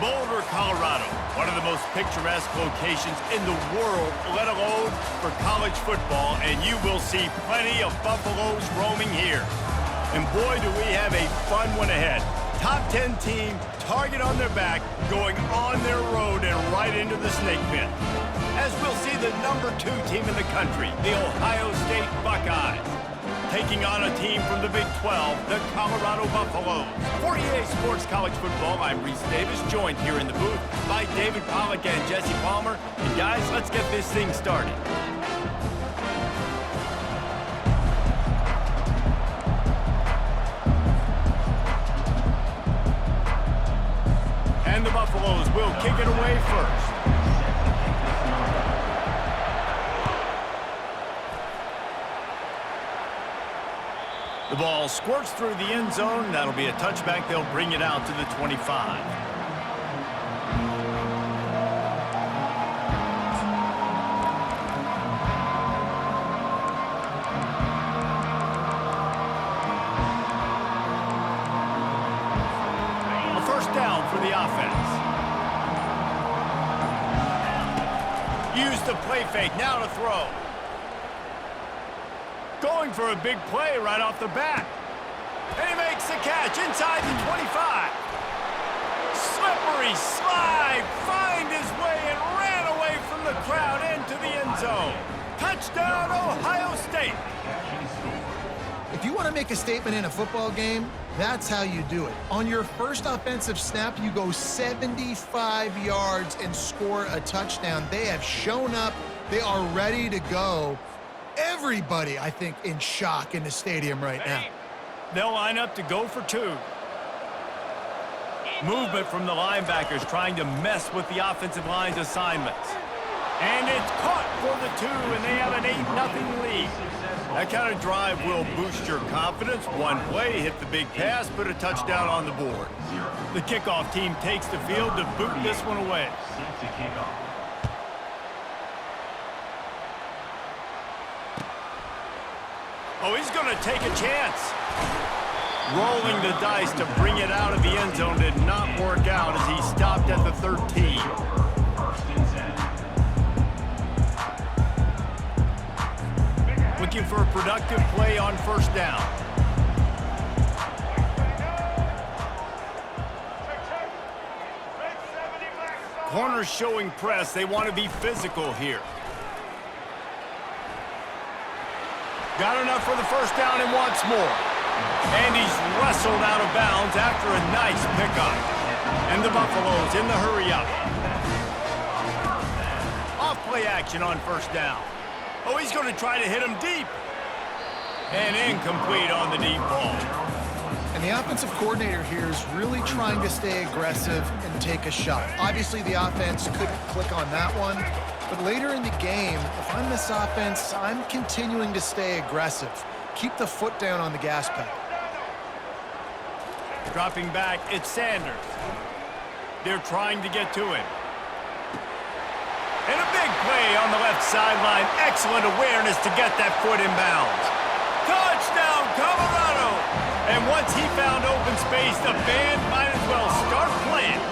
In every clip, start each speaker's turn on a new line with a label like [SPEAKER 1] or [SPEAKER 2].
[SPEAKER 1] Boulder, Colorado, one of the most picturesque locations in the world, let alone for college football, and you will see plenty of Buffaloes roaming here. And boy, do we have a fun one ahead. Top 10 team, target on their back, going on their road and right into the snake pit. As we'll see the number 2 team in the country, the Ohio State Buckeyes, taking on a team from the Big 12, the Colorado Buffaloes. For EA Sports College Football, I'm Reese Davis, joined here in the booth by David Pollack and Jesse Palmer. And guys, let's get this thing started. And the Buffaloes will kick it away first. The ball squirts through the end zone. That'll be a touchback. They'll bring it out to the 25. A first down for the offense. Use the play fake. Now to throw. Going for a big play right off the bat. And he makes the catch inside the 25. Slippery slide, find his way and ran away from the crowd into the end zone. Touchdown, Ohio State.
[SPEAKER 2] If you want to make a statement in a football game, that's how you do it. On your first offensive snap, you go 75 yards and score a touchdown. They have shown up. They are ready to go. Everybody, I think, in shock in the stadium right now.
[SPEAKER 1] They'll line up to go for 2. Movement from the linebackers trying to mess with the offensive line's assignments. And it's caught for the 2, and they have an 8-0 lead. That kind of drive will boost your confidence. One play, hit the big pass, put a touchdown on the board. The kickoff team takes the field to boot this one away. Oh, he's going to take a chance. Rolling the dice to bring it out of the end zone did not work out as he stopped at the 13. Looking for a productive play on first down. Corners showing press. They want to be physical here. Got enough for the first down and wants more. And he's wrestled out of bounds after a nice pickup. And the Buffaloes in the hurry-up. Off-play action on first down. Oh, he's going to try to hit him deep. And incomplete on the deep ball.
[SPEAKER 2] And the offensive coordinator here is really trying to stay aggressive and take a shot. Obviously, the offense couldn't click on that one. But later in the game, if I'm this offense, I'm continuing to stay aggressive. Keep the foot down on the gas pedal.
[SPEAKER 1] Dropping back, it's Sanders. They're trying to get to him. And a big play on the left sideline. Excellent awareness to get that foot in bounds. Touchdown, Colorado! And once he found open space, the band might as well start playing.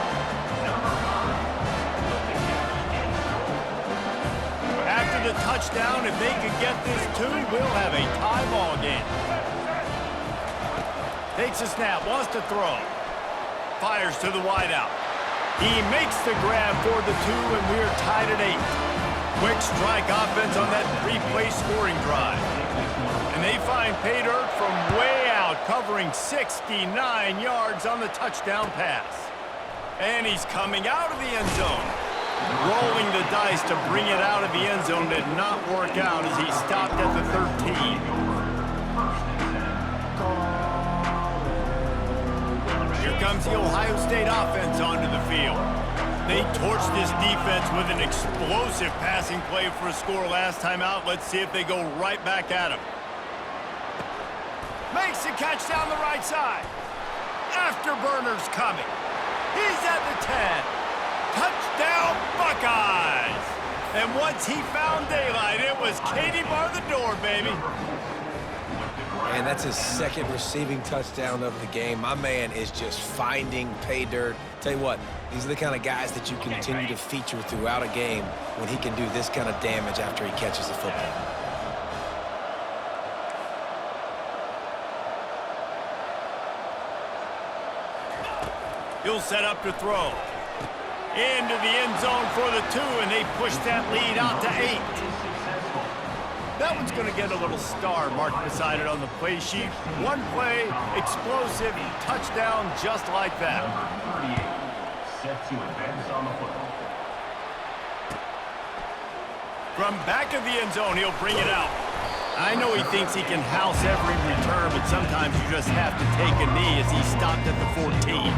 [SPEAKER 1] After the touchdown, if they could get this 2, we'll have a tie ball game. Takes a snap, wants to throw. Fires to the wideout. He makes the grab for the 2, and we're tied at 8. Quick strike offense on that 3-play scoring drive. And they find pay dirt from way out, covering 69 yards on the touchdown pass. And he's coming out of the end zone. Rolling the dice to bring it out of the end zone did not work out as he stopped at the 13. Here comes the Ohio State offense onto the field. They torched this defense with an explosive passing play for a score last time out. Let's see if they go right back at him. Makes the catch down the right side. Afterburner's coming. He's at the 10. Touchdown, Buckeyes! And once he found daylight, it was Katie bar the door, baby.
[SPEAKER 3] And that's his second receiving touchdown of the game. My man is just finding pay dirt. Tell you what, these are the kind of guys that you continue to feature throughout a game when he can do this kind of damage after he catches the football.
[SPEAKER 1] He'll set up to throw. Into the end zone for the 2, and they push that lead out to 8. That one's going to get a little star marked beside it on the play sheet. One play, explosive, touchdown just like that. From back of the end zone, he'll bring it out. I know he thinks he can house every return, but sometimes you just have to take a knee as he stopped at the 14.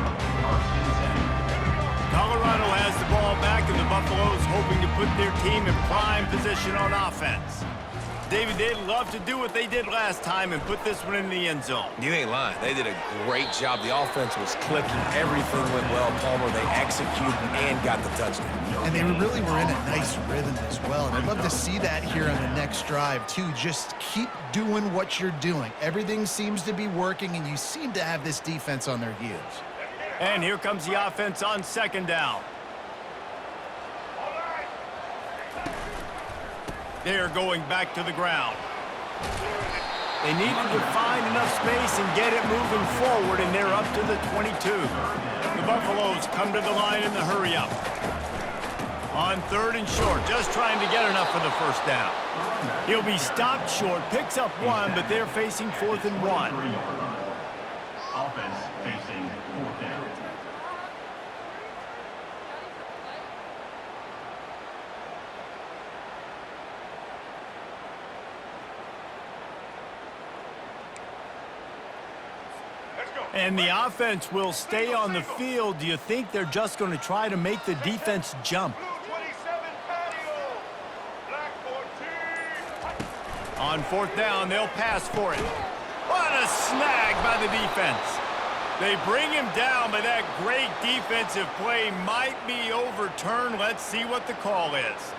[SPEAKER 1] Colorado has the ball back, and the Buffaloes hoping to put their team in prime position on offense. David, they'd love to do what they did last time and put this one in the end zone.
[SPEAKER 3] You ain't lying. They did a great job. The offense was clicking. Everything went well, Palmer. They executed and got the touchdown.
[SPEAKER 2] And they really were in a nice rhythm as well. And I'd love to see that here on the next drive, too. Just keep doing what you're doing. Everything seems to be working, and you seem to have this defense on their heels.
[SPEAKER 1] And here comes the offense on second down. They're going back to the ground. They needed to find enough space and get it moving forward, and they're up to the 22. The Buffaloes come to the line in the hurry-up. On 3rd and short, just trying to get enough for the first down. He'll be stopped short, picks up 1, but they're facing 4th and 1.
[SPEAKER 4] Offense facing 4th down.
[SPEAKER 1] And the offense will stay on the field. Do you think they're just going to try to make the defense jump? On 4th down, they'll pass for it. What a snag by the defense. They bring him down, but that great defensive play might be overturned. Let's see what the call is.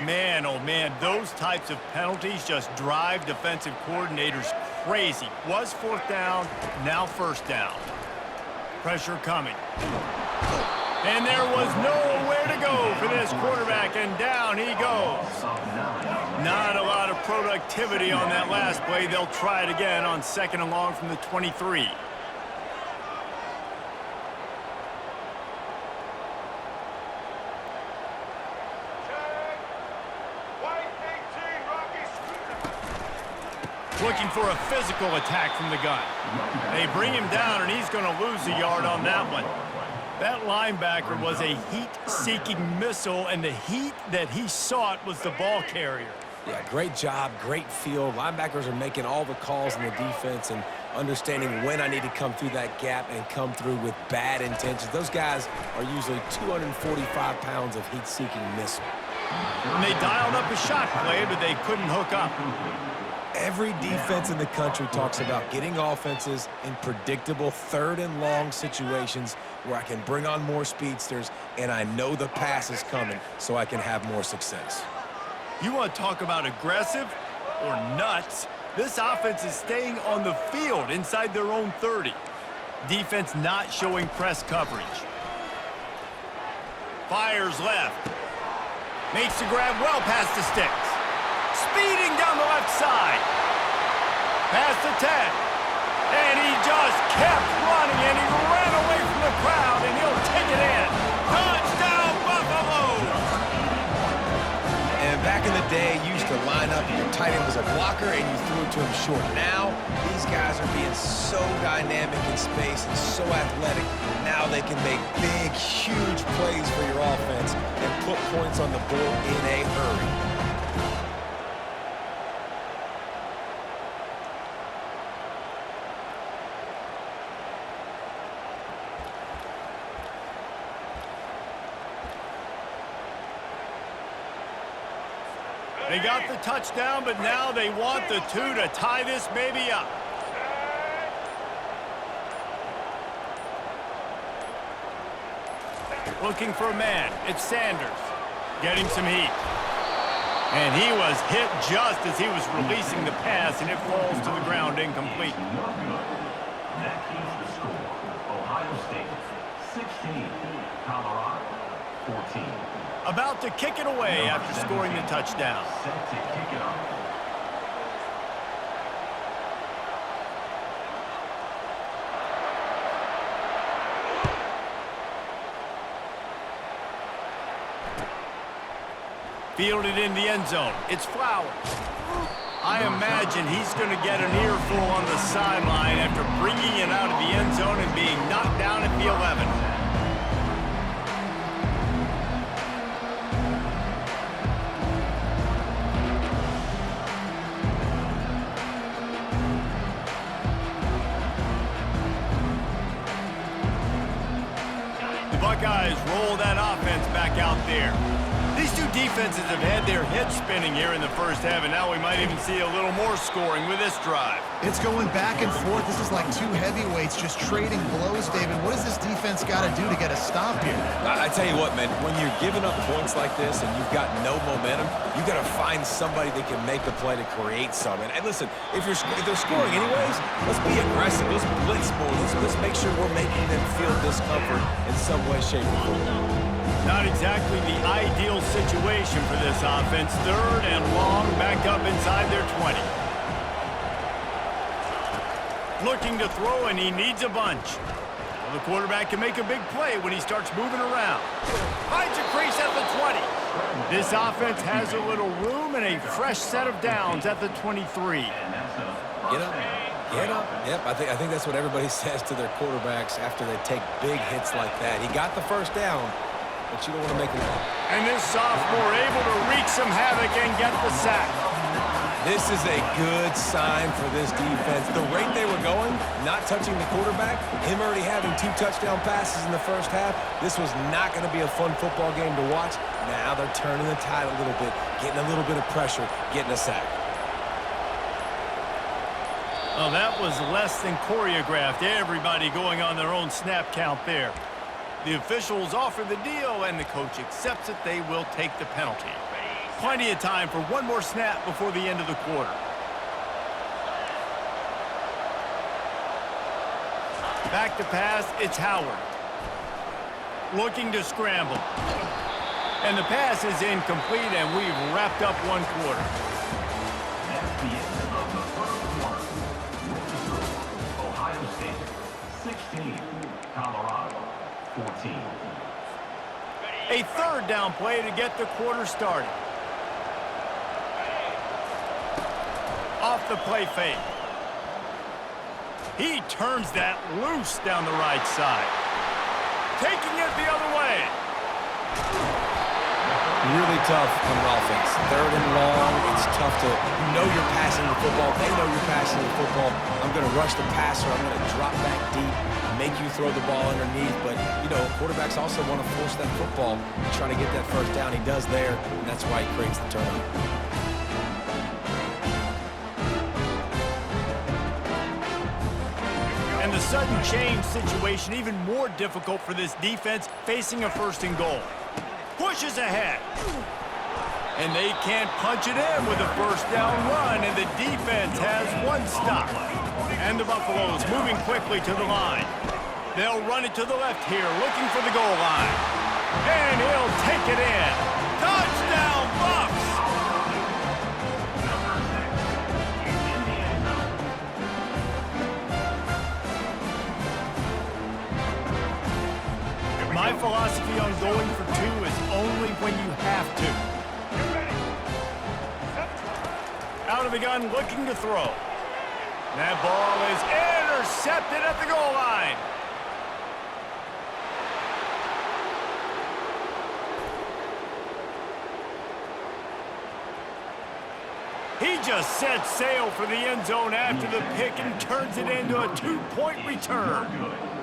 [SPEAKER 1] Man, oh man, those types of penalties just drive defensive coordinators crazy. Was 4th down, now 1st down. Pressure coming. And there was nowhere to go for this quarterback, and down he goes. Not a lot of productivity on that last play. They'll try it again on 2nd and long from the 23. Looking for a physical attack from the gun. They bring him down, and he's going to lose a yard on that one. That linebacker was a heat-seeking missile, and the heat that he sought was the ball carrier.
[SPEAKER 3] Yeah, great job, great feel. Linebackers are making all the calls in the defense and understanding when I need to come through that gap and come through with bad intentions. Those guys are usually 245 pounds of heat-seeking missile.
[SPEAKER 1] And they dialed up a shot play, but they couldn't hook up.
[SPEAKER 3] Every defense in the country talks about getting offenses in predictable 3rd and long situations where I can bring on more speedsters and I know the pass is coming so I can have more success.
[SPEAKER 1] You want to talk about aggressive or nuts? This offense is staying on the field inside their own 30. Defense not showing press coverage. Fires left. Makes the grab well past the sticks. Speeding down the left side. Past the 10. And he just kept running, and he ran away from the crowd, and he'll take it in. Touchdown, Buffaloes!
[SPEAKER 3] And back in the day, you used to line up, your tight end was a blocker, and you threw it to him short. Now, these guys are being so dynamic in space and so athletic. Now they can make big, huge plays for your offense and put points on the board in a hurry.
[SPEAKER 1] They got the touchdown, but now they want the 2 to tie this baby up. Looking for a man. It's Sanders. Getting some heat. And he was hit just as he was releasing the pass, and it falls to the ground incomplete.
[SPEAKER 4] No good. That keeps the score. Ohio State 16, Colorado 14.
[SPEAKER 1] About to kick it away after scoring the touchdown.
[SPEAKER 4] Set to kick it off.
[SPEAKER 1] Fielded in the end zone. It's Flowers. I imagine he's going to get an earful on the sideline after bringing it out of the end zone and being knocked down at the 11. The Buckeyes roll that offense back out there. These two defenses have had their heads spinning here in the first half, and now we might even see a little more scoring with this drive.
[SPEAKER 2] It's going back and forth. This is like two heavyweights just trading blows, David. What does this defense got to do to get a stop here?
[SPEAKER 3] I tell you what, man, when you're giving up points like this and you've got no momentum, you got to find somebody that can make a play to create some. And listen, if they're scoring anyways, let's be aggressive. Let's blitz more. Let's make sure we're making them feel discomfort in some way, shape, or form.
[SPEAKER 1] Not exactly the ideal situation for this offense. 3rd and long, back up inside their 20. Looking to throw, and he needs a bunch. Well, the quarterback can make a big play when he starts moving around. Finds a crease at the 20. This offense has a little room and a fresh set of downs at the 23.
[SPEAKER 3] Get up. Get up. Yep, I think that's what everybody says to their quarterbacks after they take big hits like that. He got the first down, but you don't want to make it.
[SPEAKER 1] And this sophomore able to wreak some havoc and get the sack.
[SPEAKER 3] This is a good sign for this defense. The rate they were going, not touching the quarterback, him already having 2 touchdown passes in the first half, this was not going to be a fun football game to watch. Now they're turning the tide a little bit, getting a little bit of pressure, getting a sack.
[SPEAKER 1] Oh, that was less than choreographed. Everybody going on their own snap count there. The officials offer the deal, and the coach accepts it. They will take the penalty. Plenty of time for one more snap before the end of the quarter. Back to pass, it's Howard. Looking to scramble. And the pass is incomplete, and we've wrapped up one quarter.
[SPEAKER 4] That's the end of the first quarter. With the score, Ohio State 16, Colorado 14.
[SPEAKER 1] A 3rd down play to get the quarter started. Off the play fake. He turns that loose down the right side. Taking it the other way.
[SPEAKER 3] Really tough on offense. 3rd and long, it's tough to, you know you're passing the football. They know you're passing the football. I'm going to rush the passer. I'm going to drop back deep, make you throw the ball underneath. But, you know, quarterbacks also want to force that football and try to get that first down. He does there, and that's why he creates the turnover.
[SPEAKER 1] And the sudden change situation even more difficult for this defense facing a 1st and goal. Pushes ahead. And they can't punch it in with a 1st down run, and the defense has one stop. And the Buffaloes moving quickly to the line. They'll run it to the left here, looking for the goal line. And he'll take it in. Touchdown, Buffs! My philosophy on going for 2 is only when you have to. Out of the gun, looking to throw. That ball is intercepted at the goal line. He just set sail for the end zone after the pick and turns it into a 2-point return.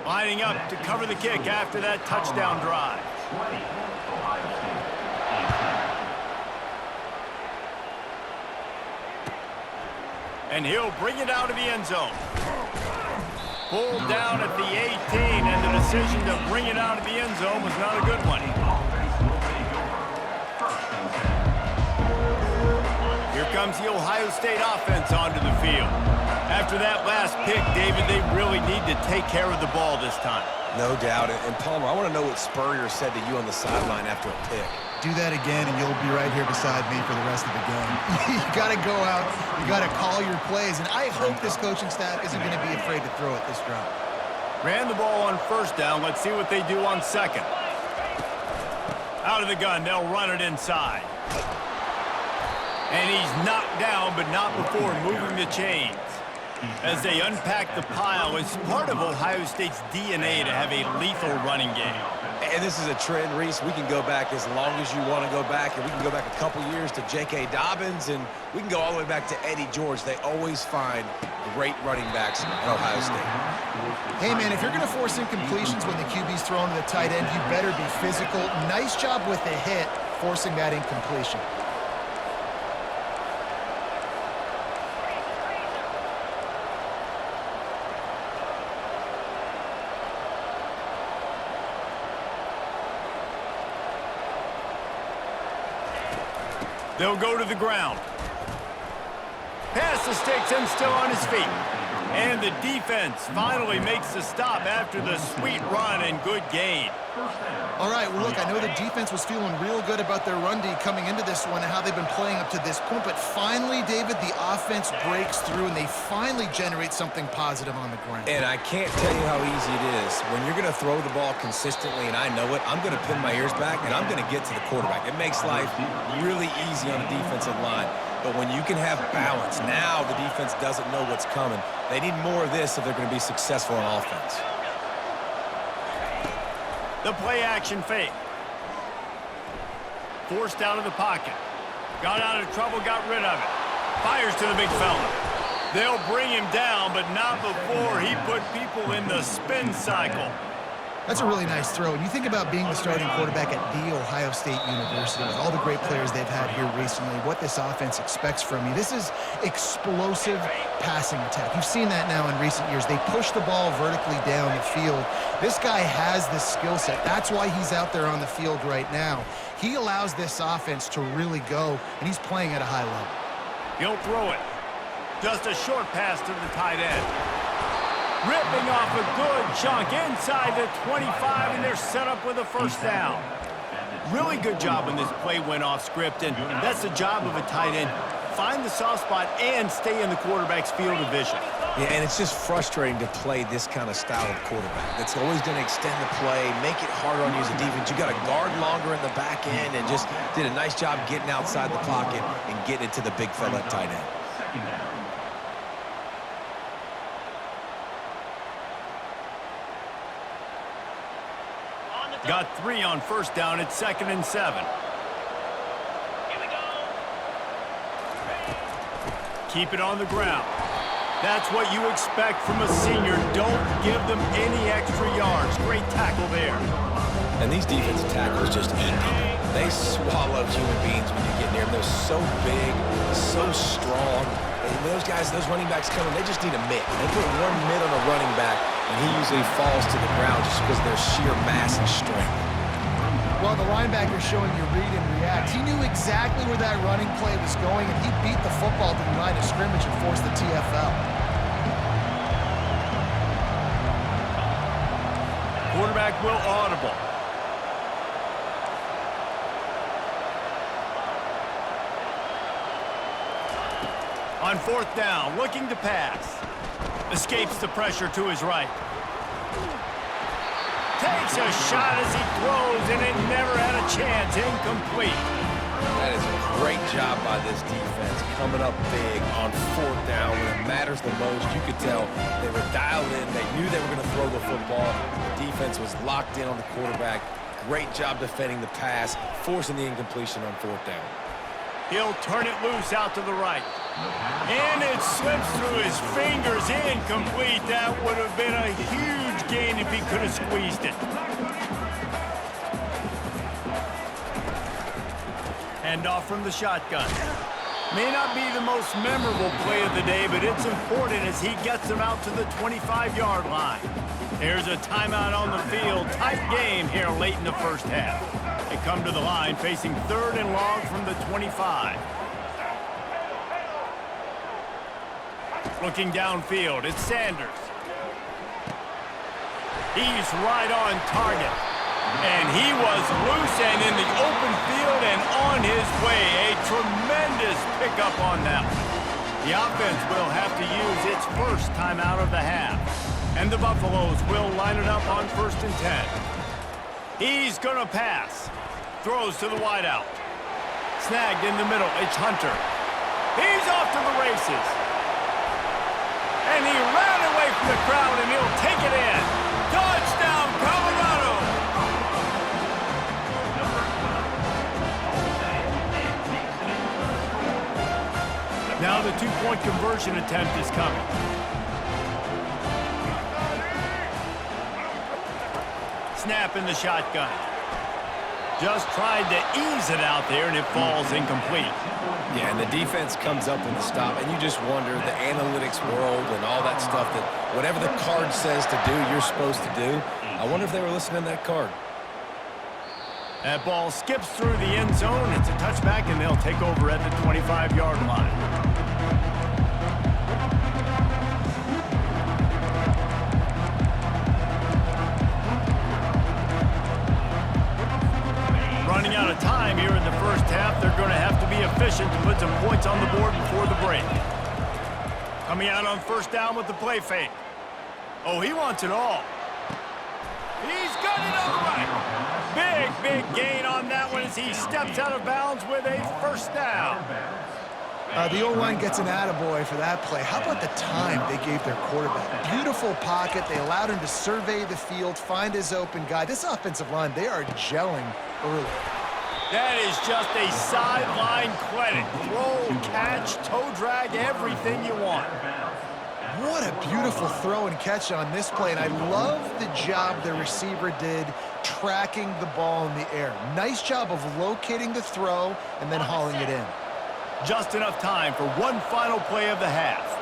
[SPEAKER 1] Lining up to cover the kick after that touchdown drive.
[SPEAKER 4] 20, Ohio State 18.
[SPEAKER 1] And he'll bring it out of the end zone. Pulled down at the 18, and the decision to bring it out of the end zone was not a good one. Here comes the Ohio State offense onto the field. After that last pick, David, they really need to take care of the ball this time.
[SPEAKER 3] No doubt. And Palmer, I want to know what Spurrier said to you on the sideline after a pick.
[SPEAKER 2] Do that again, and you'll be right here beside me for the rest of the game. You got to go out. You got to call your plays, and I hope this coaching staff isn't going to be afraid to throw it this drive.
[SPEAKER 1] Ran the ball on first down. Let's see what they do on second. Out of the gun, they'll run it inside. And he's knocked down, but not before moving the chains. As they unpack the pile, it's part of Ohio State's DNA to have a lethal running game.
[SPEAKER 3] And this is a trend, Reese. We can go back as long as you want to go back, and we can go back a couple years to J.K. Dobbins, and we can go all the way back to Eddie George. They always find great running backs at Ohio State.
[SPEAKER 2] Hey, man, if you're going to force incompletions when the QB's throwing to the tight end, you better be physical. Nice job with the hit, forcing that incompletion.
[SPEAKER 1] They'll go to the ground. Pass the sticks and still on his feet. And the defense finally makes the stop after the sweet run and good gain.
[SPEAKER 2] All right, well, look, I know the defense was feeling real good about their run D coming into this one and how they've been playing up to this point, but finally, David, the offense breaks through and they finally generate something positive on the ground.
[SPEAKER 3] And I can't tell you how easy it is. When you're going to throw the ball consistently, and I know it, I'm going to pin my ears back, and I'm going to get to the quarterback. It makes life really easy on the defensive line. But when you can have balance, now the defense doesn't know what's coming. They need more of this if they're going to be successful on offense.
[SPEAKER 1] The play-action fake. Forced out of the pocket. Got out of trouble, got rid of it. Fires to the big fella. They'll bring him down, but not before he put people in the spin cycle.
[SPEAKER 2] That's a really nice throw. And you think about being the starting quarterback at The Ohio State University with all the great players they've had here recently, what this offense expects from you. This is explosive passing attack. You've seen that now in recent years. They push the ball vertically down the field. This guy has this skill set. That's why he's out there on the field right now. He allows this offense to really go, and he's playing at a high level.
[SPEAKER 1] He'll throw it. Just a short pass to the tight end. Ripping off a good chunk inside the 25, and they're set up with a first down. Really good job when this play went off script, and that's the job of a tight end. Find the soft spot and stay in the quarterback's field of vision.
[SPEAKER 3] Yeah, and it's just frustrating to play this kind of style of quarterback. That's always going to extend the play, make it harder on you as a defense. You got to guard longer in the back end, and just did a nice job getting outside the pocket and getting it to the big fella at tight end.
[SPEAKER 4] Second down.
[SPEAKER 1] Got 3 on first down at 2nd and 7. Keep it on the ground. That's what you expect from a senior. Don't give them any extra yards. Great tackle there.
[SPEAKER 3] And these defensive tackles just eat people. They swallow human beings when you get near them. They're so big, so strong. And those guys, those running backs coming, they just need a mitt. They put one mitt on a running back, and he usually falls to the ground just because of their sheer mass and strength.
[SPEAKER 2] Well, the linebacker's showing you read and react. He knew exactly where that running play was going, and he beat the football to the line of scrimmage and forced the TFL.
[SPEAKER 1] Quarterback will audible. On fourth down, looking to pass. Escapes the pressure to his right. Takes a shot as he throws, and it never had a chance. Incomplete.
[SPEAKER 3] That is a great job by this defense, coming up big on fourth down when it matters the most. You could tell they were dialed in. They knew they were going to throw the football. The defense was locked in on the quarterback. Great job defending the pass, forcing the incompletion on fourth down.
[SPEAKER 1] He'll turn it loose out to the right. And it slips through his fingers. Incomplete. That would have been a huge gain if he could have squeezed it. Hand off from the shotgun. May not be the most memorable play of the day, but it's important as he gets them out to the 25-yard line. There's a timeout on the field. Tight game here late in the first half. They come to the line facing 3rd and long from the 25. Looking downfield, it's Sanders. He's right on target. And he was loose and in the open field and on his way. A tremendous pickup on that one. The offense will have to use its first timeout of the half. And the Buffaloes will line it up on 1st and 10. He's going to pass. Throws to the wideout. Snagged in the middle. It's Hunter. He's off to the races. And he ran away from the crowd, and he'll take it in. Touchdown, Colorado! Now the 2-point conversion attempt is coming. Snap in the shotgun. Just tried to ease it out there, and it falls incomplete.
[SPEAKER 3] Yeah, and the defense comes up with the stop, and you just wonder, the analytics world and all that stuff, that whatever the card says to do, you're supposed to do. I wonder if they were listening to that card.
[SPEAKER 1] That ball skips through the end zone. It's a touchback, and they'll take over at the 25-yard line. Running out of time here in the first half, they're going to have to be efficient to put some points on the board before the break. Coming out on 1st down with the play fake. Oh, he wants it all. He's got it on the right. Big gain on that one as he steps out of bounds with a 1st down.
[SPEAKER 2] The O-line gets an attaboy for that play. How about the time they gave their quarterback? Beautiful pocket. They allowed him to survey the field, find his open guy. This offensive line, they are gelling early.
[SPEAKER 1] That is just a sideline clinic. Throw, catch, toe drag, everything you want.
[SPEAKER 2] What a beautiful throw and catch on this play, and I love the job the receiver did tracking the ball in the air. Nice job of locating the throw and then hauling it in.
[SPEAKER 1] Just enough time for one final play of the half.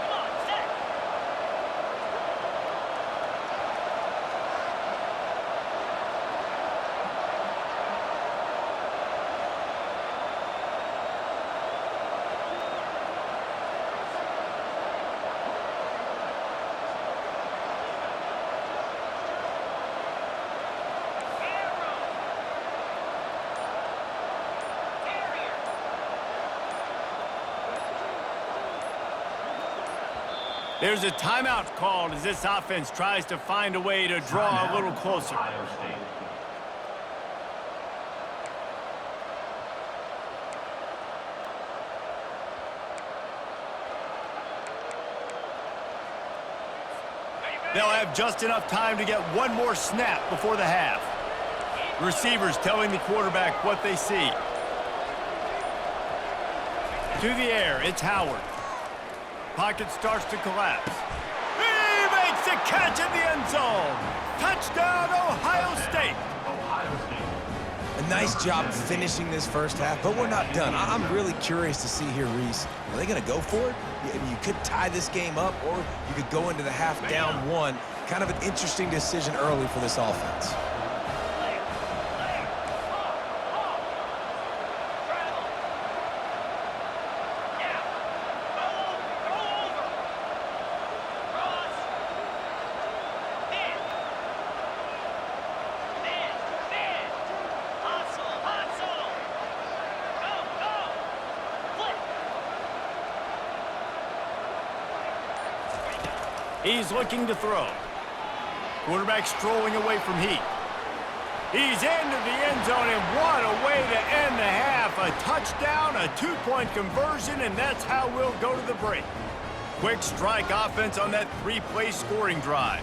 [SPEAKER 1] There's a timeout called as this offense tries to find a way to draw a little closer. They'll have just enough time to get one more snap before the half. Receivers telling the quarterback what they see. To the air, it's Howard. Pocket starts to collapse. He makes a catch in the end zone. Touchdown, Ohio State.
[SPEAKER 3] A nice job finishing this first half, but we're not done. I'm really curious to see here, Reese. Are they going to go for it? You could tie this game up, or you could go into the half down 1. Kind of an interesting decision early for this offense.
[SPEAKER 1] He's looking to throw. Quarterback strolling away from Heat. He's into the end zone, and what a way to end the half. A touchdown, a 2-point conversion, and that's how we'll go to the break. Quick strike offense on that 3-play scoring drive.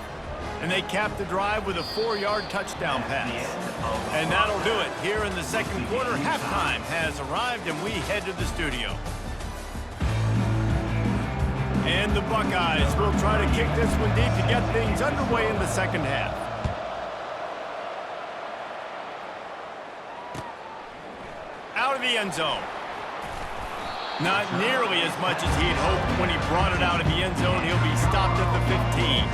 [SPEAKER 1] And they cap the drive with a 4-yard touchdown pass. And that'll do it here in the second quarter. Halftime has arrived, and we head to the studio. And the Buckeyes will try to kick this one deep to get things underway in the second half. Out of the end zone. Not nearly as much as he had hoped when he brought it out of the end zone. He'll be stopped at the 15.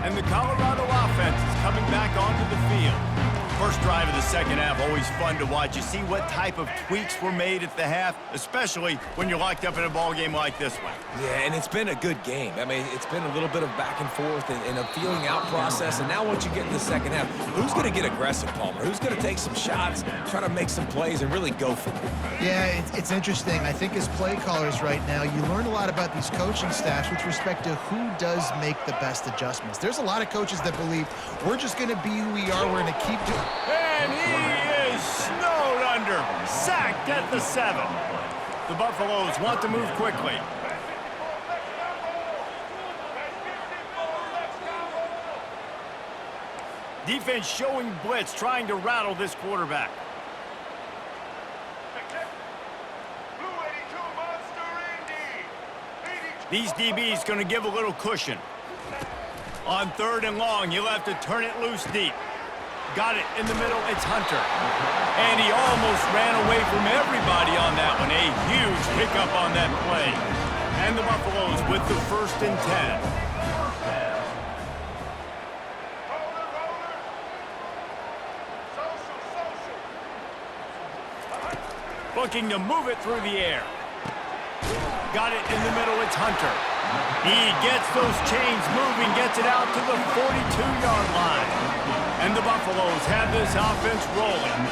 [SPEAKER 1] And the Colorado offense is coming back onto the field. First drive of the second half, always fun to watch. You see what type of tweaks were made at the half, especially when you're locked up in a ball game like this one.
[SPEAKER 3] Yeah, and it's been a good game. I mean, it's been a little bit of back and forth and a feeling out process. And now once you get in the second half, who's going to get aggressive, Palmer? Who's going to take some shots, try to make some plays, and really go for it?
[SPEAKER 2] Yeah, it's interesting. I think as play callers right now, you learn a lot about these coaching staffs with respect to who does make the best adjustments. There's a lot of coaches that believe we're just going to be who we are. We're going to keep doing.
[SPEAKER 1] And he is snowed under, sacked at the 7. The Buffaloes want to move quickly. Defense showing blitz, trying to rattle this quarterback. These DBs going to give a little cushion. On 3rd and long, you'll have to turn it loose deep. Got it in the middle, it's Hunter. And he almost ran away from everybody on that one. A huge pickup on that play. And the Buffaloes with the 1st and 10. Looking to move it through the air. Got it in the middle, it's Hunter. He gets those chains moving, gets it out to the 42-yard line. And the Buffaloes have this offense rolling.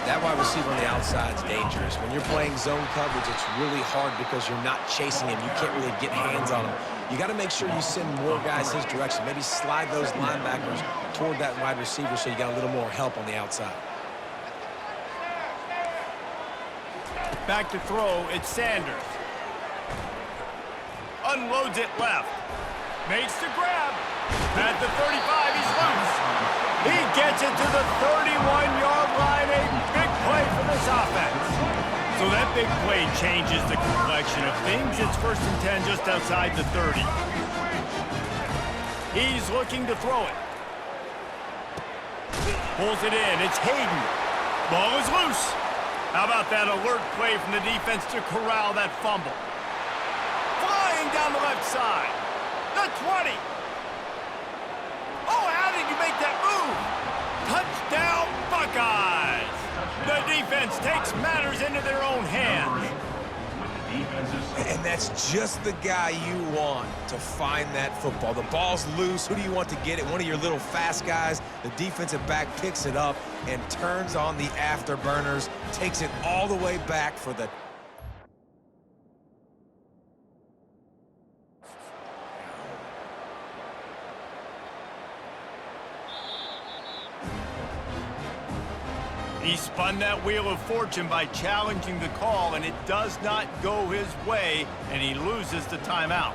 [SPEAKER 3] That wide receiver on the outside is dangerous. When you're playing zone coverage, it's really hard because you're not chasing him. You can't really get hands on him. You got to make sure you send more guys his direction. Maybe slide those linebackers toward that wide receiver so you got a little more help on the outside.
[SPEAKER 1] Back to throw, it's Sanders. Unloads it left. Makes the grab. At the 35, he's loose. He gets it to the 31-yard line. A big play for this offense. So that big play changes the complexion of things. It's 1st and 10 just outside the 30. He's looking to throw it. Pulls it in. It's Hayden. Ball is loose. How about that alert play from the defense to corral that fumble? Flying down the left side. The 20. Oh, how did you make that move? Touchdown, Buckeyes. The defense takes matters into their own hands.
[SPEAKER 3] And that's just the guy you want to find that football. The ball's loose. Who do you want to get it? One of your little fast guys. The defensive back picks it up and turns on the afterburners, takes it all the way back for the...
[SPEAKER 1] He spun that wheel of fortune by challenging the call, and it does not go his way, and he loses the timeout.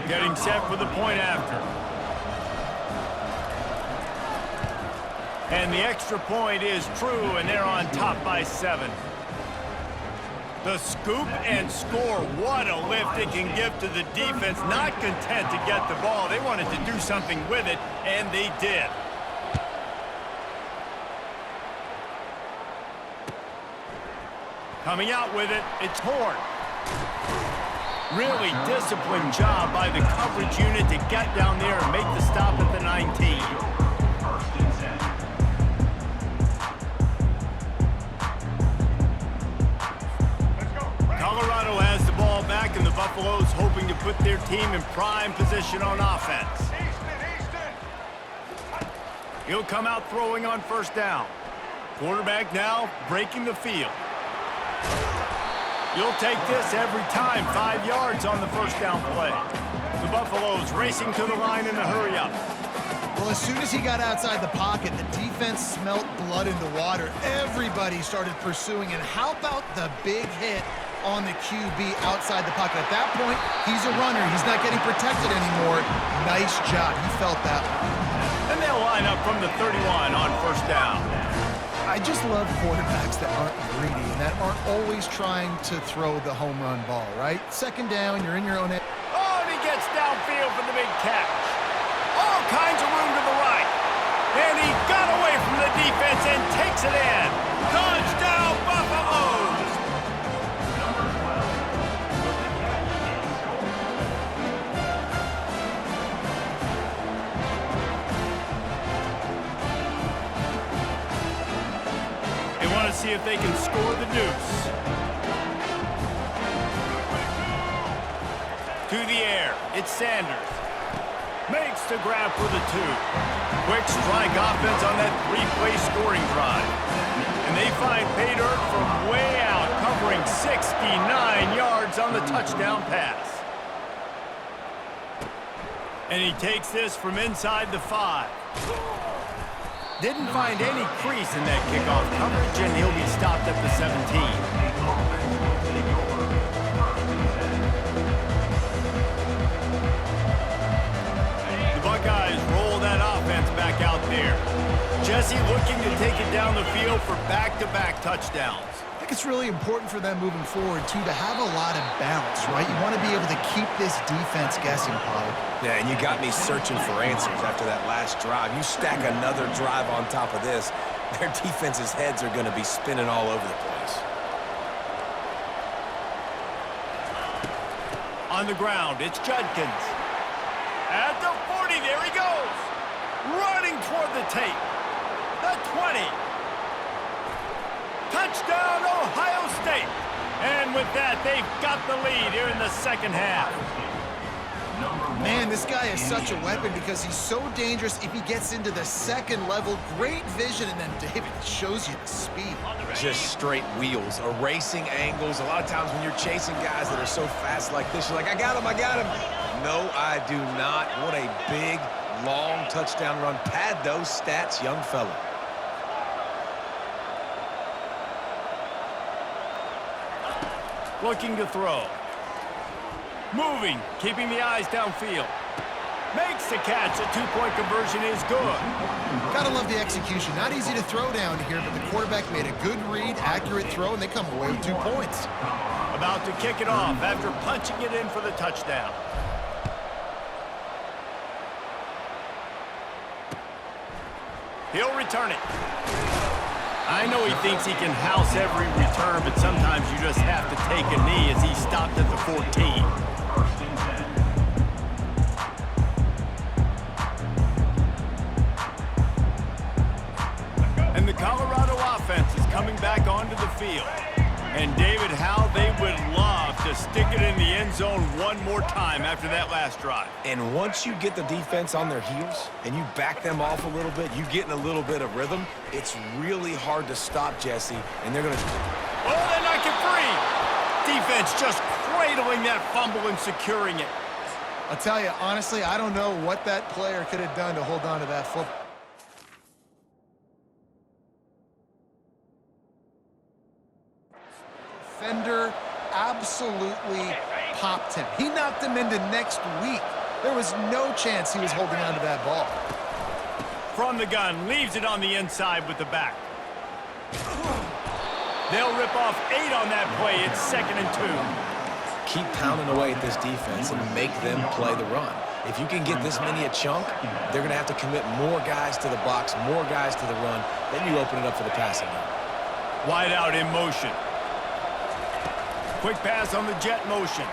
[SPEAKER 1] Getting set for the point after. And the extra point is true, and they're on top by 7. The scoop and score. What a lift it can give to the defense. Not content to get the ball. They wanted to do something with it, and they did. Coming out with it, it's Horn. Really disciplined job by the coverage unit to get down there and make the stop at the 19. Colorado has the ball back, and the Buffaloes hoping to put their team in prime position on offense. He'll come out throwing on 1st down. Quarterback now breaking the field. You'll take this every time. 5 yards on the 1st down play. The Buffaloes racing to the line in a hurry-up.
[SPEAKER 2] Well, as soon as he got outside the pocket, the defense smelt blood in the water. Everybody started pursuing. And how about the big hit on the QB outside the pocket? At that point, he's a runner. He's not getting protected anymore. Nice job. He felt that one.
[SPEAKER 1] And they'll line up from the 31 on 1st down.
[SPEAKER 2] I just love quarterbacks that aren't greedy and that aren't always trying to throw the home run ball, right? 2nd down, you're in your own end.
[SPEAKER 1] Oh, and he gets downfield for the big catch. All kinds of room to the right. And he defense and takes it in. Touchdown, Buffaloes!
[SPEAKER 4] Number 12 with the catch and score.
[SPEAKER 1] They want to see if they can score the deuce. To the air, it's Sanders. Makes the grab for the 2. Quick strike offense on that 3-play scoring drive. And they find pay dirt from way out, covering 69 yards on the touchdown pass. And he takes this from inside the 5. Didn't find any crease in that kickoff coverage, and he'll be stopped at the 17. Buckeyes roll that offense back out there. Jesse looking to take it down the field for back-to-back touchdowns.
[SPEAKER 2] I think it's really important for them moving forward, too, to have a lot of balance, right? You want to be able to keep this defense guessing, Pollard.
[SPEAKER 3] Yeah, and you got me searching for answers after that last drive. You stack another drive on top of this, their defense's heads are going to be spinning all over the place.
[SPEAKER 1] On the ground, it's Judkins. At the 40, there he goes. Running toward the tape. The 20. Touchdown, Ohio State. And with that, they've got the lead here in the second half.
[SPEAKER 2] Man, this guy is such a weapon because he's so dangerous if he gets into the second level. Great vision, and then David shows you the speed.
[SPEAKER 3] Just straight wheels, erasing angles. A lot of times when you're chasing guys that are so fast like this, you're like, I got him, I got him. No, I do not. What a big, long touchdown run. Pad those stats, young fella.
[SPEAKER 1] Looking to throw. Moving, keeping the eyes downfield. Makes the catch. A 2-point conversion is good.
[SPEAKER 2] Gotta love the execution. Not easy to throw down here, but the quarterback made a good read, accurate throw, and they come away with 2 points.
[SPEAKER 1] About to kick it off after punching it in for the touchdown. He'll return it. I know he thinks he can house every return, but sometimes you just have to take a knee as he stopped at the 14.
[SPEAKER 4] First and 10.
[SPEAKER 1] And the Colorado offense is coming back onto the field. And David, how they would love to stick it in the end zone one more time after that last drive.
[SPEAKER 3] And once you get the defense on their heels and you back them off a little bit, you get in a little bit of rhythm, it's really hard to stop, Jesse, and they're going to...
[SPEAKER 1] Oh, they're not get free. Defense just cradling that fumble and securing it.
[SPEAKER 2] I'll tell you, honestly, I don't know what that player could have done to hold on to that football. Defender absolutely popped him. He knocked him into next week. There was no chance he was holding on to that ball.
[SPEAKER 1] From the gun, leaves it on the inside with the back. They'll rip off 8 on that play. It's 2nd and 2.
[SPEAKER 3] Keep pounding away at this defense and make them play the run. If you can get this many a chunk, they're going to have to commit more guys to the box, more guys to the run. Then you open it up for the passing game.
[SPEAKER 1] Wide out in motion. Quick pass on the jet motion.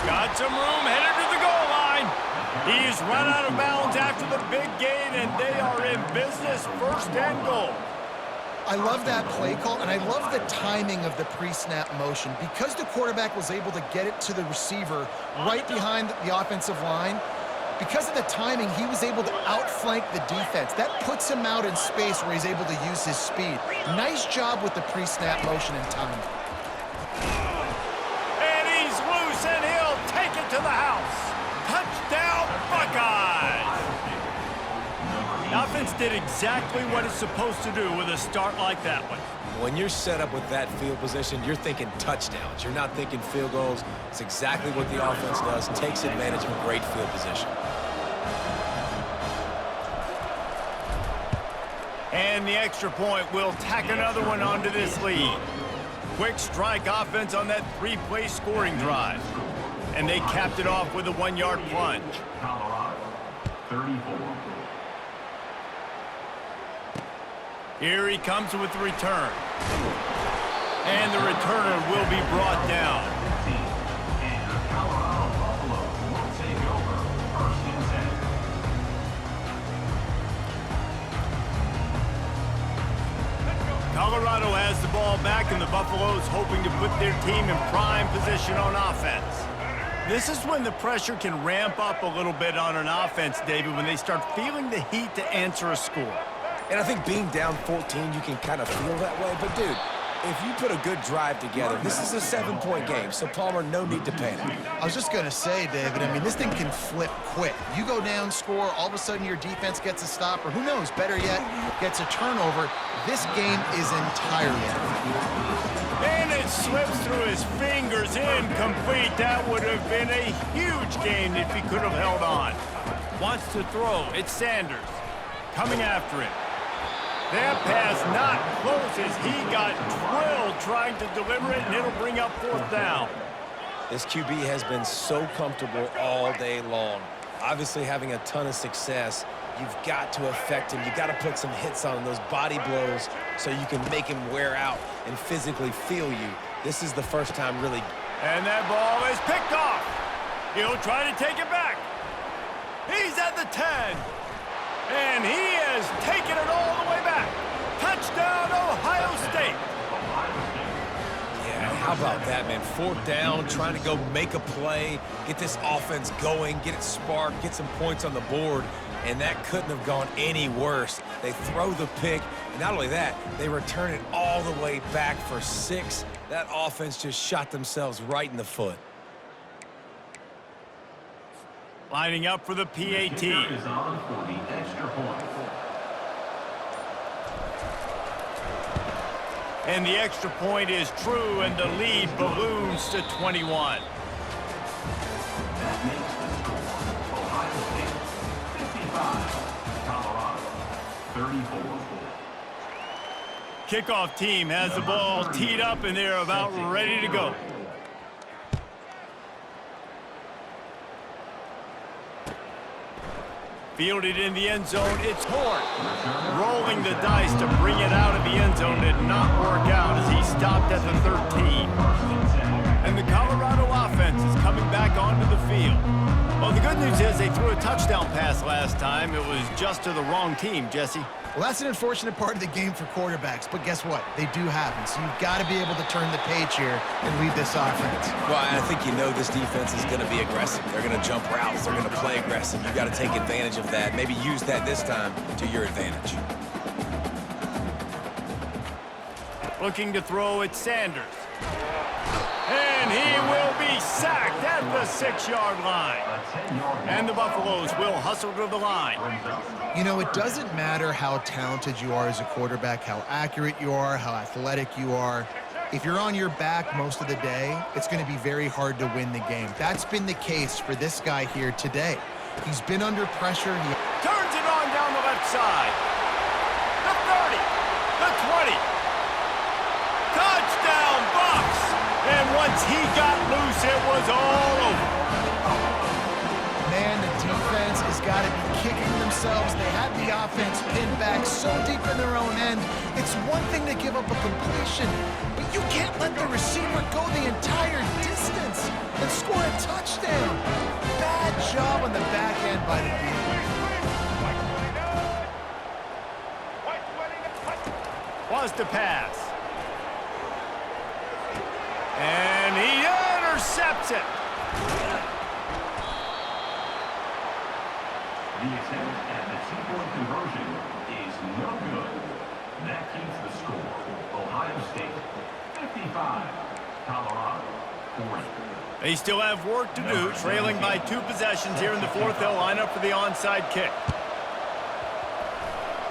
[SPEAKER 1] Got some room, headed to the goal line. He's run out of bounds after the big gain, and they are in business, 1st and goal.
[SPEAKER 2] I love that play call, and I love the timing of the pre-snap motion. Because the quarterback was able to get it to the receiver right behind the offensive line, because of the timing, he was able to outflank the defense. That puts him out in space where he's able to use his speed. Nice job with the pre-snap motion and timing.
[SPEAKER 1] And he's loose, and he'll take it to the house. Touchdown, Buckeyes! The offense did exactly what it's supposed to do with a start like that one.
[SPEAKER 3] When you're set up with that field position, you're thinking touchdowns. You're not thinking field goals. It's exactly what the offense does. Takes advantage of a great field position.
[SPEAKER 1] And the extra point will tack another one onto this lead. Quick strike offense on that 3-play scoring drive. And they capped it off with a 1-yard plunge.
[SPEAKER 4] Colorado, 34.
[SPEAKER 1] Here he comes with the return. And the returner will be brought down.
[SPEAKER 4] And the Colorado Buffaloes will take over 1st and 10.
[SPEAKER 1] Colorado has the ball back, and the Buffaloes hoping to put their team in prime position on offense. This is when the pressure can ramp up a little bit on an offense, David, when they start feeling the heat to answer a score.
[SPEAKER 3] And I think being down 14, you can kind of feel that way. But, dude, if you put a good drive together, this is a 7-point game, so Palmer, no need to panic.
[SPEAKER 2] I was just going to say, David, I mean, this thing can flip quick. You go down, score, all of a sudden your defense gets a stop, or who knows, better yet, gets a turnover. This game is entirely different.
[SPEAKER 1] And it slips through his fingers, incomplete. That would have been a huge gain if he could have held on. Wants to throw. It's Sanders coming after it. That pass not close as he got drilled trying to deliver it, and it'll bring up 4th down.
[SPEAKER 3] This QB has been so comfortable all day long. Obviously having a ton of success. You've got to affect him. You've got to put some hits on him, those body blows, so you can make him wear out and physically feel you. This is the first time really.
[SPEAKER 1] And that ball is picked off. He'll try to take it back. He's at the 10. And he has taken it all the way back. Touchdown, Ohio State.
[SPEAKER 3] Yeah, how about that, man? 4th down, trying to go make a play, get this offense going, get it sparked, get some points on the board, and that couldn't have gone any worse. They throw the pick, and not only that, they return it all the way back for 6. That offense just shot themselves right in the foot.
[SPEAKER 1] Lining up for the PAT.
[SPEAKER 4] Kicker is on for the extra point.
[SPEAKER 1] And the extra point is true, and the lead balloons to 21.
[SPEAKER 4] That makes the score Ohio State 55, Colorado 34.
[SPEAKER 1] Kickoff team has the ball teed up, and they're about ready to go. Fielded in the end zone, it's Horn. Rolling the dice to bring it out of the end zone did not work out as he stopped at the 13. And the Colorado offense is coming back onto the field. Well, the good news is they threw a touchdown pass last time. It was just to the wrong team, Jesse.
[SPEAKER 2] Well, that's an unfortunate part of the game for quarterbacks, but guess what? They do happen, so you've got to be able to turn the page here and lead this offense.
[SPEAKER 3] Well, I think you know this defense is going to be aggressive. They're going to jump routes. They're going to play aggressive. You've got to take advantage of that. Maybe use that this time to your advantage.
[SPEAKER 1] Looking to throw at Sanders. And he will be sacked at the 6-yard line. And the Buffaloes will hustle to the line.
[SPEAKER 2] You know, it doesn't matter how talented you are as a quarterback, how accurate you are, how athletic you are. If you're on your back most of the day, it's going to be very hard to win the game. That's been the case for this guy here today. He's been under pressure. He
[SPEAKER 1] Turns it on down the left side. The 30, the 20. Touchdown, Bucks! And once he got loose, it was all over.
[SPEAKER 2] Man, the defense has got to be kicking themselves. They have the offense pinned back so deep in their own end. It's one thing to give up a completion, but you can't let the receiver go the entire distance and score a touchdown. Bad job on the back end by the D.
[SPEAKER 1] Was to pass. And he intercepts it.
[SPEAKER 4] The attempt at the 2-point conversion is no good. That keeps the score. Ohio State 55, Colorado 40.
[SPEAKER 1] They still have work to do, trailing by 2 possessions here in the 4th. They'll line up for the onside kick.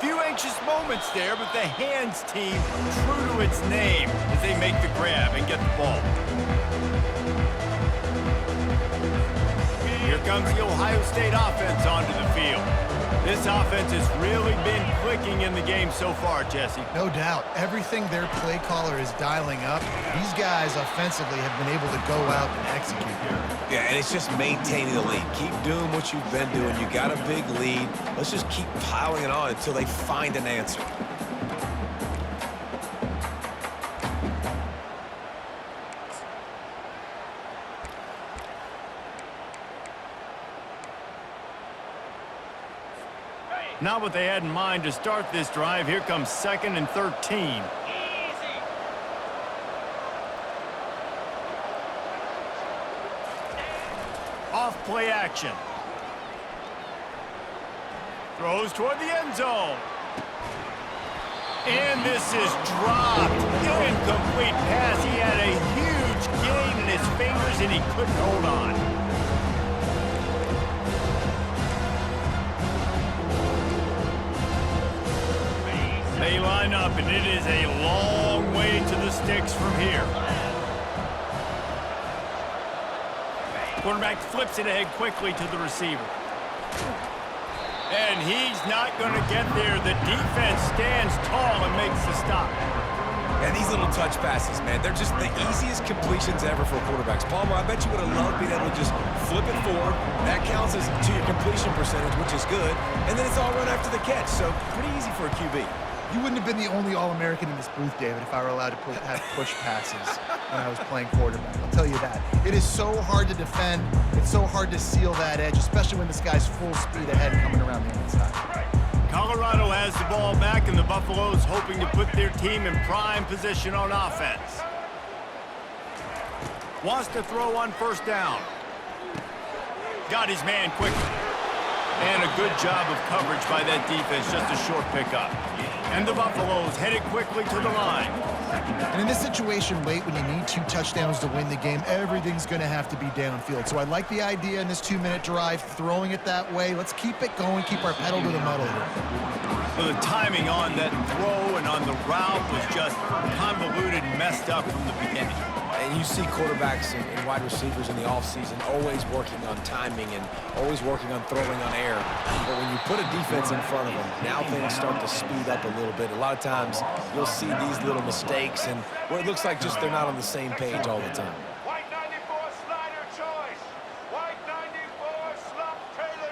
[SPEAKER 1] Few anxious moments there, but the hands team true to its name as they make the grab and get the ball. Here comes the Ohio State offense onto the field. This offense has really been clicking in the game so far, Jesse.
[SPEAKER 2] No doubt. Everything their play caller is dialing up, these guys offensively have been able to go out and execute here.
[SPEAKER 3] Yeah, and it's just maintaining the lead. Keep doing what you've been doing. You got a big lead. Let's just keep piling it on until they find an answer.
[SPEAKER 1] Not what they had in mind to start this drive. Here comes 2nd and 13. Off play action. Throws toward the end zone. And this is dropped. Incomplete pass. He had a huge gain in his fingers and he couldn't hold on. They line up and it is a long way to the sticks from here. Quarterback flips it ahead quickly to the receiver. And he's not going to get there. The defense stands tall and makes the stop.
[SPEAKER 3] And these little touch passes, man, they're just the easiest completions ever for quarterbacks. Palmer, I bet you would have loved being able to just flip it forward. That counts as to your completion percentage, which is good. And then it's all run after the catch, so pretty easy for a QB.
[SPEAKER 2] You wouldn't have been the only All-American in this booth, David, if I were allowed to have push passes when I was playing quarterback. I'll tell you that. It is so hard to defend. It's so hard to seal that edge, especially when this guy's full speed ahead coming around the inside.
[SPEAKER 1] Colorado has the ball back, and the Buffaloes hoping to put their team in prime position on offense. Wants to throw on 1st down. Got his man quickly. And a good job of coverage by that defense, just a short pickup. And the Buffaloes headed quickly to the line.
[SPEAKER 2] And in this situation late when you need 2 touchdowns to win the game, everything's going to have to be downfield. So I like the idea in this 2-minute drive, throwing it that way. Let's keep it going, keep our pedal to the metal here.
[SPEAKER 1] Well, the timing on that throw and on the route was just convoluted and messed up from the beginning.
[SPEAKER 3] And you see quarterbacks and wide receivers in the offseason always working on timing and always working on throwing on air. But when you put a defense in front of them, now things start to speed up a little bit. A lot of times you'll see these little mistakes and where it looks like just they're not on the same page all the time.
[SPEAKER 5] White 94 Slider choice. White 94 slump Taylor.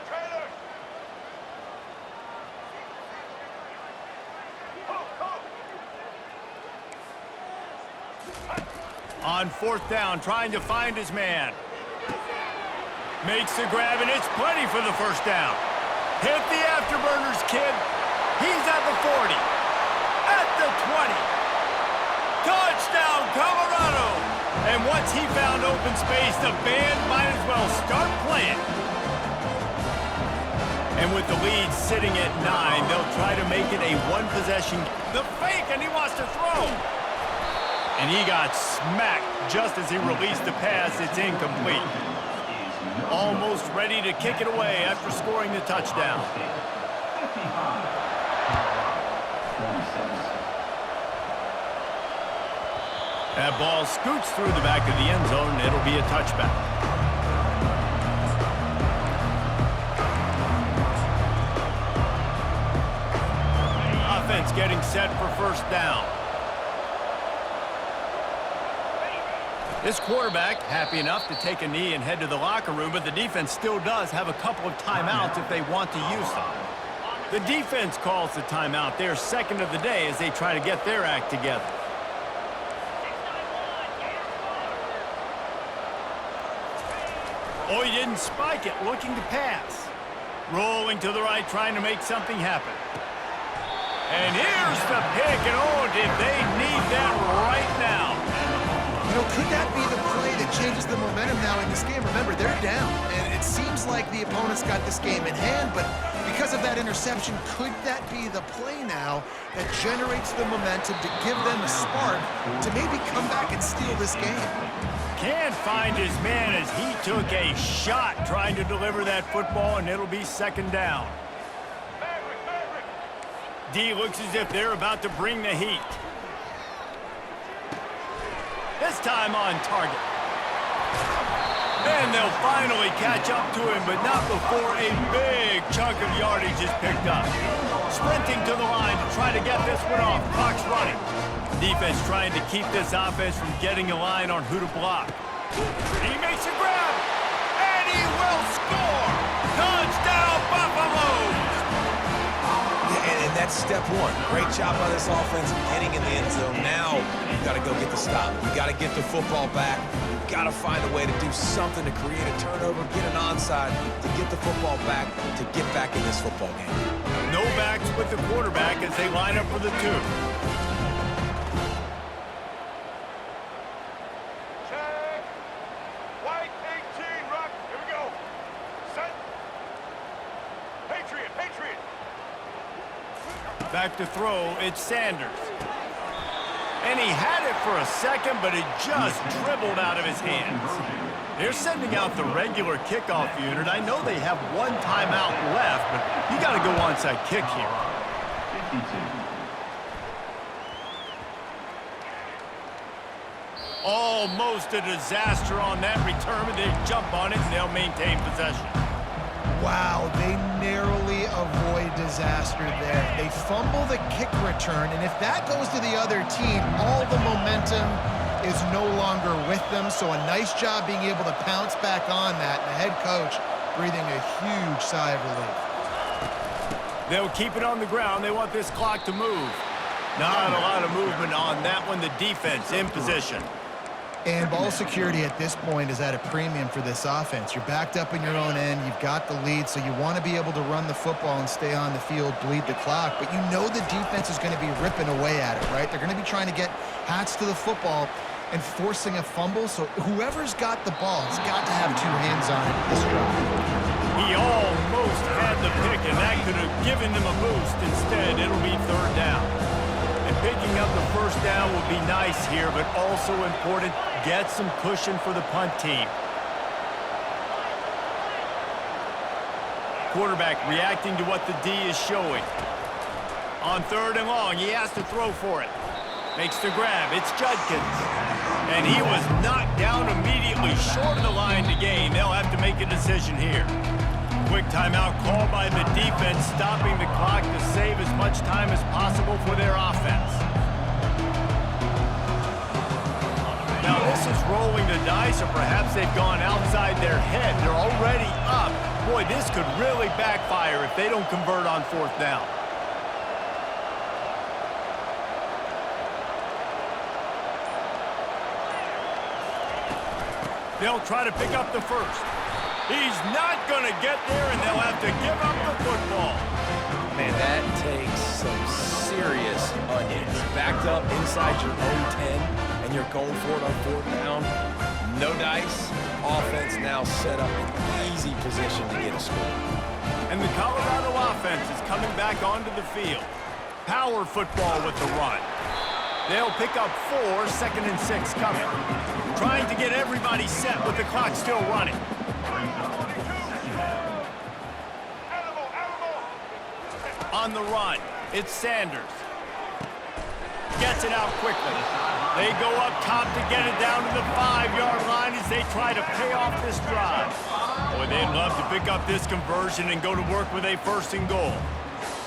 [SPEAKER 1] On 4th down, trying to find his man. Makes the grab, and it's plenty for the 1st down. Hit the afterburners, kid. He's at the 40. At the 20. Touchdown, Colorado! And once he found open space, the band might as well start playing. And with the lead sitting at 9, they'll try to make it a 1-possession. The fake, and he wants to throw. And he got smacked just as he released the pass. It's incomplete. Almost ready to kick it away after scoring the touchdown. That ball scoots through the back of the end zone, and it'll be a touchback. Offense getting set for 1st down. This quarterback happy enough to take a knee and head to the locker room, but the defense still does have a couple of timeouts if they want to use them. The defense calls the timeout. They're 2nd of the day as they try to get their act together. Oh, he didn't spike it, looking to pass. Rolling to the right, trying to make something happen. And here's the pick, and oh, did they need that right now.
[SPEAKER 2] You know, could that be the play that changes the momentum now in this game? Remember, they're down, and it seems like the opponent's got this game in hand, but because of that interception, could that be the play now that generates the momentum to give them a spark to maybe come back and steal this game?
[SPEAKER 1] Can't find his man as he took a shot trying to deliver that football, and it'll be 2nd down. D looks as if they're about to bring the heat. This time on target. And they'll finally catch up to him, but not before a big chunk of yardage is picked up. Sprinting to the line to try to get this one off. Clock's running. Defense trying to keep this offense from getting a line on who to block. He makes a grab, and he will score. Touchdown, Buffaloes!
[SPEAKER 3] And that's step 1. Great job by this offense getting in the end zone. Now you got to go get the stop. You got to get the football back. You got to find a way to do something to create a turnover, get an onside, to get the football back, to get back in this football game.
[SPEAKER 1] No backs with the quarterback as they line up for the 2.
[SPEAKER 5] Check. White 18, Ruck. Here we go. Set. Patriot, Patriot.
[SPEAKER 1] Back to throw, it's Sanders. And he had it for a second, but it just dribbled out of his hands. They're sending out the regular kickoff unit. I know they have one timeout left, but you got to go onside kick here.
[SPEAKER 4] 52.
[SPEAKER 1] Almost a disaster on that return, but they jump on it and they'll maintain possession.
[SPEAKER 2] Wow, they narrowly avoid disaster there. They fumble the kick return, and if that goes to the other team, all the momentum is no longer with them. So a nice job being able to pounce back on that. And the head coach breathing a huge sigh of relief.
[SPEAKER 1] They'll keep it on the ground. They want this clock to move. Not a lot of movement on that one. The defense in position.
[SPEAKER 2] And ball security at this point is at a premium for this offense. You're backed up in your own end. You've got the lead, so you want to be able to run the football and stay on the field, bleed the clock. But you know the defense is going to be ripping away at it, right? They're going to be trying to get hats to the football and forcing a fumble. So whoever's got the ball has got to have 2 hands on it this drive.
[SPEAKER 1] He almost had the pick, and that could have given them a boost. Instead, it'll be 3rd down. And picking up the 1st down will be nice here, but also important, get some cushion for the punt team. Quarterback reacting to what the D is showing. On 3rd and long, he has to throw for it. Makes the grab. It's Judkins. And he was knocked down immediately short of the line to gain. They'll have to make a decision here. Quick timeout call by the defense, stopping the clock to save as much time as possible for their offense. Now this is rolling the dice, or perhaps they've gone outside their head. They're already up. Boy, this could really backfire if they don't convert on 4th down. They'll try to pick up the 1st. He's not going to get there, and they'll have to give up the football.
[SPEAKER 3] Man, that takes some serious onions. Backed up inside your own 10, and you're going for it on 4th down. No dice. Offense now set up in easy position to get a score.
[SPEAKER 1] And the Colorado offense is coming back onto the field. Power football with the run. They'll pick up 4, 2nd and 6 coming. Trying to get everybody set with the clock still running. On the run, it's Sanders. Gets it out quickly. They go up top to get it down to the 5-yard line as they try to pay off this drive. Boy, they'd love to pick up this conversion and go to work with a 1st and goal.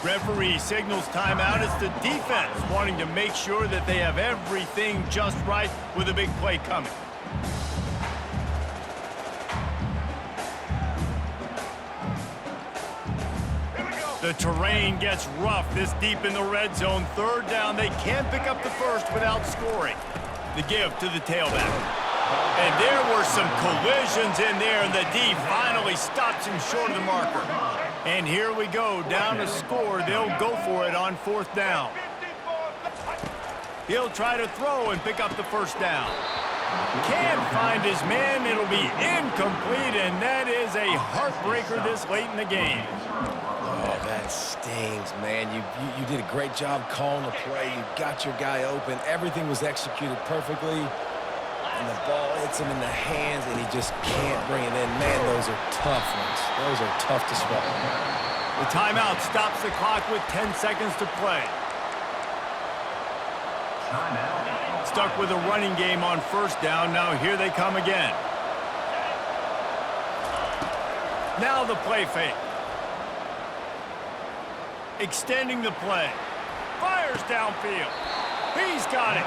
[SPEAKER 1] Referee signals timeout. It's the defense wanting to make sure that they have everything just right with a big play coming. The terrain gets rough this deep in the red zone. 3rd down. They can't pick up the 1st without scoring. The give to the tailback. And there were some collisions in there, and the D finally stops him short of the marker. And here we go, down a score. They'll go for it on 4th down. He'll try to throw and pick up the 1st down. Can't find his man. It'll be incomplete, and that is a heartbreaker this late in the game.
[SPEAKER 3] Oh, that stings, man. You did a great job calling the play. You got your guy open. Everything was executed perfectly. And the ball hits him in the hands, and he just can't bring it in. Man, those are tough ones. Those are tough to swallow.
[SPEAKER 1] The timeout stops the clock with 10 seconds to play. Stuck with a running game on 1st down. Now here they come again. Now the play fake. Extending the play. Fires downfield. He's got it.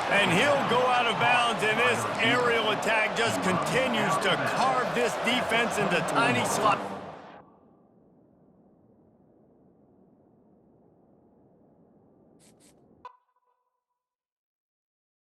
[SPEAKER 1] And he'll go out of bounds, and this aerial attack just continues to carve this defense into tiny slots.